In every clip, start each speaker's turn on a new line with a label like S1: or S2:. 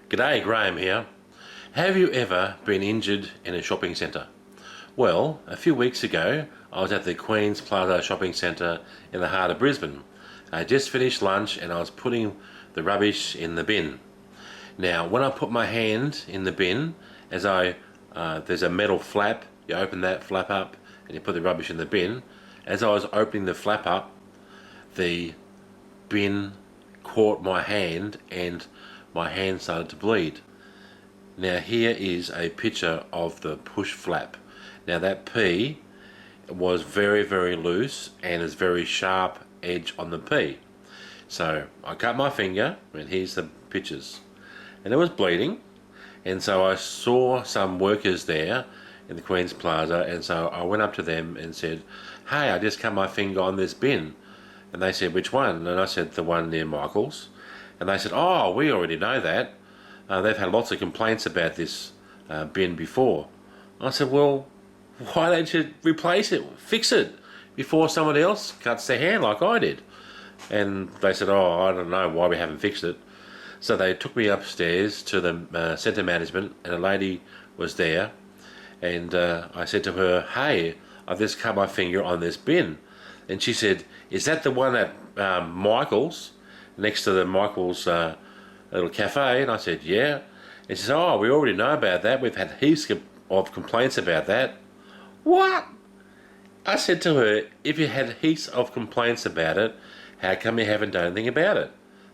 S1: G'day, Graham here. Have you ever been injured in a shopping centre? Well, a few weeks ago I was at the Queens Plaza shopping centre in the heart of Brisbane. I just finished lunch and I was putting the rubbish in the bin. Now when I put my hand in the bin, there's a metal flap, you open that flap up and you put the rubbish in the bin. As I was opening the flap up, the bin caught my hand and my hand started to bleed. Now here is a picture of the push flap. Now that P was very loose and is very sharp edge on the P. So I cut my finger and here's the pictures. And it was bleeding, and so I saw some workers there in the Queens Plaza, and so I went up to them and said, "Hey, I just cut my finger on this bin." And they said, "Which one?" And I said, "The one near Michael's." And they said, "Oh, we already know that. They've had lots of complaints about this bin before." I said, "Well, why don't you replace it, fix it, before somebody else cuts their hand like I did?" And they said, "Oh, I don't know why we haven't fixed it." So they took me upstairs to the centre management, and a lady was there, and I said to her, "Hey, I've just cut my finger on this bin." And she said, "Is that the one at Michael's, next to the Michael's little cafe?" And I said, "Yeah." And she said, "Oh, we already know about that. We've had heaps of complaints about that." What? I said to her, "If you had heaps of complaints about it, how come you haven't done anything about it?"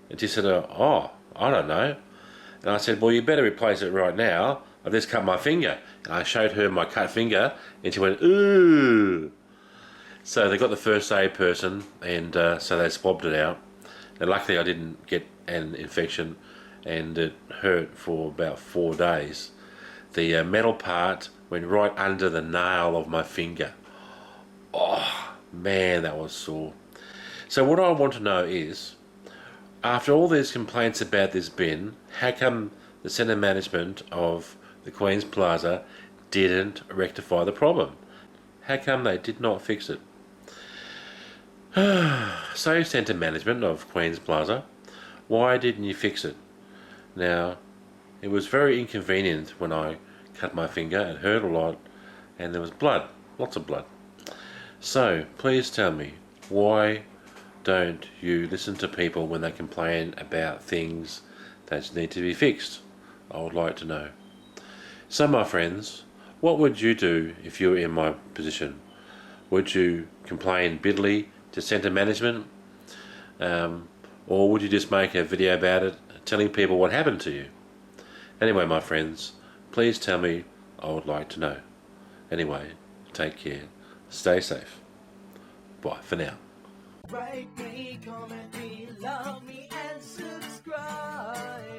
S1: And she said, "Oh, I don't know." And I said, "Well, you better replace it right now. I've just cut my finger." And I showed her my cut finger, and she went, "Ooh." So they got the first aid person, and so they swabbed it out. And luckily I didn't get an infection, and it hurt for about 4 days. The metal part went right under the nail of my finger. Oh man, that was sore. So what I want to know is, after all these complaints about this bin, how come the centre management of the Queens Plaza didn't rectify the problem? How come they did not fix it? So, centre management of Queens Plaza, why didn't you fix it? Now, it was very inconvenient when I cut my finger. It hurt a lot, and there was blood, lots of blood. So, please tell me, why don't you listen to people when they complain about things that need to be fixed? I would like to know. So my friends, what would you do if you were in my position? Would you complain bitterly to centre management? Or would you just make a video about it, telling people what happened to you? Anyway, my friends, please tell me. I would like to know. Anyway, take care. Stay safe. Bye for now.
S2: Rate me, comment me, love me and subscribe.